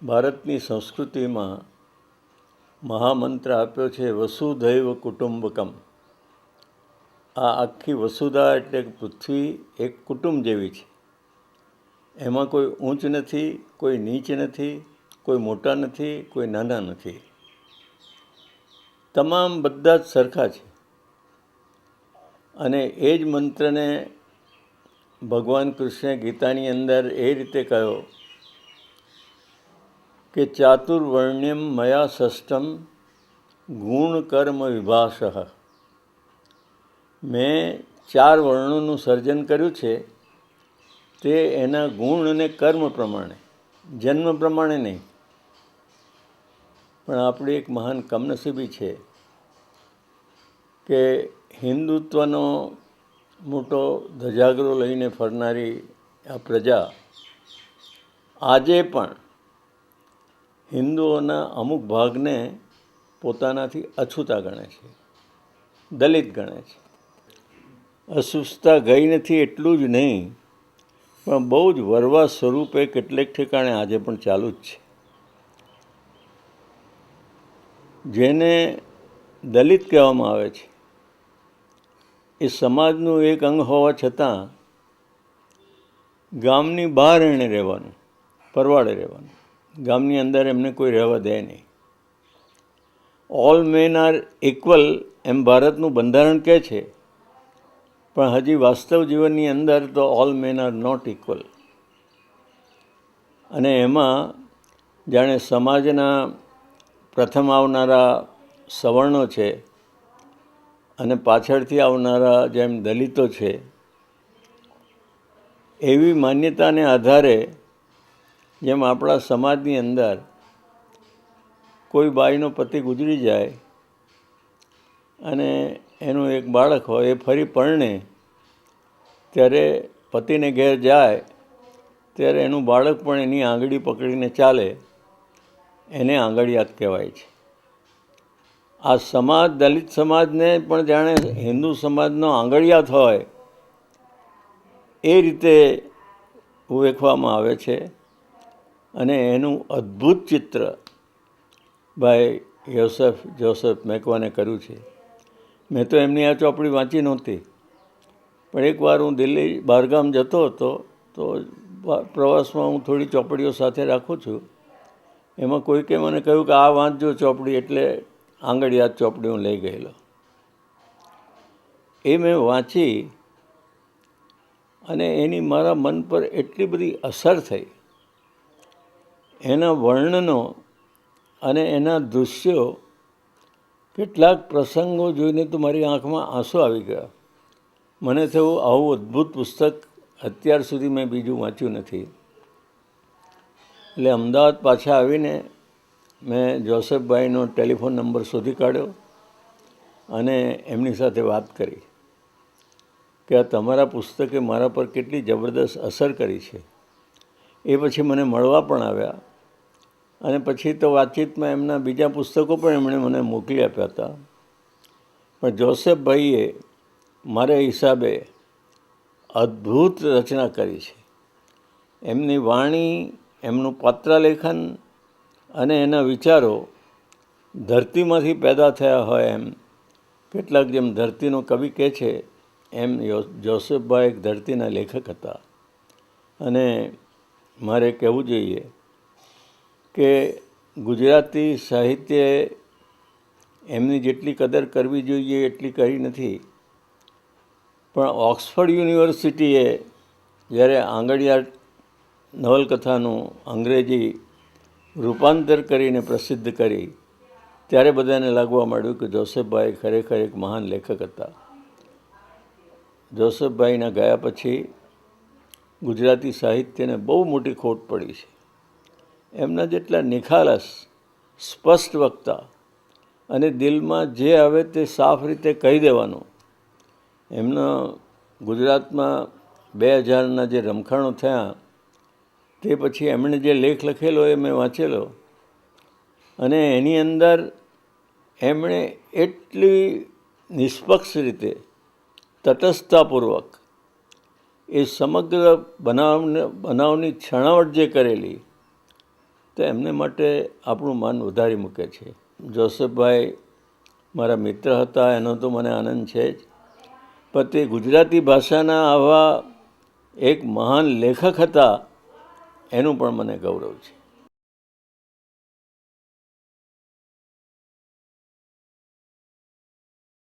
ભારતની સંસ્કૃતિમાં મહામંત્ર આપ્યો છે વસુધૈવ કુટુંબકમ. આ આખી વસુધા એટલે પૃથ્વી એક કુટુંબ જેવી છે. એમાં કોઈ ઊંચ નથી, કોઈ નીચ નથી, કોઈ મોટા નથી, કોઈ નાના નથી. તમામ બધા જ સરખા છે. અને એ જ મંત્રને ભગવાન કૃષ્ણે ગીતાની અંદર એ રીતે કહ્યો કે ચાતુર્વર્ણ્યમ મયા ષષ્ઠમ ગુણ કર્મ વિભાષઃ. મેં 4 વર્ણોનું સર્જન કર્યું છે, તે એના ગુણ અને કર્મ પ્રમાણે, જન્મ પ્રમાણે નહીં. પણ આપણી એક મહાન કમનસીબી છે કે હિન્દુત્વનો મોટો ધજાગરો લઈને ફરનારી આ પ્રજા આજે પણ હિન્દુઓના અમુક ભાગને પોતાનાથી અછૂતા ગણે છે, દલિત ગણે છે. અશુષ્ટતા ગઈ નથી એટલું જ નહીં, પણ બહુ જ વરવા સ્વરૂપે કેટલેક ઠેકાણે આજે પણ ચાલુ જ છે. જેને દલિત કહેવામાં આવે છે એ સમાજનું એક અંગ હોવા છતાં ગામની બહાર એણે રહેવાનું, પરવાડે રહેવાનું. ગામની અંદર એમને કોઈ રહેવા દે નહીં. ઓલ મેન આર ઇક્વલ એમ ભારતનું બંધારણ કહે છે, પણ હજી વાસ્તવ જીવનની અંદર તો all men are not equal. અને એમાં જાણે સમાજના પ્રથમ આવનારા સવર્ણો છે અને પાછળથી આવનારા જેમ દલિતો છે, એવી માન્યતાને આધારે જેમ આપણા સમાજની અંદર કોઈ બાઈનો પતિ ગુજરી જાય અને એનું એક બાળક હોય, એ ફરી પરણે ત્યારે પતિને ઘેર જાય ત્યારે એનું બાળક પણ એની આંગળી પકડીને ચાલે, એને આંગળિયાત કહેવાય છે. આ સમાજ દલિત સમાજને પણ જાણે હિન્દુ સમાજનો આંગળિયાત હોય એ રીતે ઓળખવામાં આવે છે. અને એનું અદ્ભુત ચિત્ર ભાઈ જોસેફ મેકવાને કર્યું છે. મેં તો એમની આ ચોપડી વાંચી નહોતી, પણ એકવાર હું દિલ્હી બહારગામ જતો હતો તો પ્રવાસમાં હું થોડી ચોપડીઓ સાથે રાખું છું. એમાં કોઈકે મને કહ્યું કે આ વાંચજો ચોપડી, એટલે આંગળિયાત ચોપડી હું લઈ ગયેલો. એ મેં વાંચી અને એની મારા મન પર એટલી બધી અસર થઈ, એના વર્ણનો અને એના દૃશ્યો, કેટલાક પ્રસંગો જોઈને તો મારી આંખમાં આંસુ આવી ગયા. મને થયું આવું અદ્ભુત પુસ્તક અત્યાર સુધી મેં બીજું વાંચ્યું નથી. એટલે અમદાવાદ પાછા આવીને મેં જોસેફભાઈનો ટેલિફોન નંબર શોધી કાઢ્યો અને એમની સાથે વાત કરી કે આ તમારા પુસ્તકે મારા પર કેટલી જબરદસ્ત અસર કરી છે. એ પછી મને મળવા પણ આવ્યા અને પછી તો વાતચીતમાં એમના બીજા પુસ્તકો પણ એમણે મને મોકલી આપ્યા હતા. પણ જોસેફભાઈએ મારા હિસાબે અદ્ભુત રચના કરી છે. એમની વાણી, એમનું પાત્રલેખન અને એના વિચારો ધરતીમાંથી પેદા થયા હોય એમ. કેટલાક જેમ ધરતીનો કવિ કહે છે એમ જોસેફભાઈ એક ધરતીના લેખક હતા. અને મારે કહેવું જોઈએ કે ગુજરાતી સાહિત્યએ એમની જેટલી કદર કરવી જોઈએ એટલી કરી નથી. પણ ઓક્સફર્ડ યુનિવર્સિટીએ જ્યારે આંગળિયાત નવલકથાનું અંગ્રેજી રૂપાંતર કરીને પ્રસિદ્ધ કરી, ત્યારે બધાને લાગવા માંડ્યું કે જોસેફભાઈ ખરેખર એક મહાન લેખક હતા. જોસેફભાઈના ગયા પછી ગુજરાતી સાહિત્યને બહુ મોટી ખોટ પડી છે. એમના જેટલા નિખાલસ, સ્પષ્ટ વક્તા અને દિલમાં જે આવે તે સાફ રીતે કહી દેવાનું. એમના ગુજરાતમાં 2000ના જે રમખાણો થયા તે પછી એમણે જે લેખ લખેલો એ મેં વાંચેલો, અને એની અંદર એમણે એટલી નિષ્પક્ષ રીતે, તટસ્થતાપૂર્વક એ સમગ્ર બનાવની છણાવટ જે કરેલી તો એમને માટે આપણું માન વધારી મૂકે છે. જોસફભાઈ મારા મિત્ર હતા, એનો તો મને આનંદ છે જ, પણ તે ગુજરાતી ભાષાના આવા એક મહાન લેખક હતા એનું પણ મને ગૌરવ છે.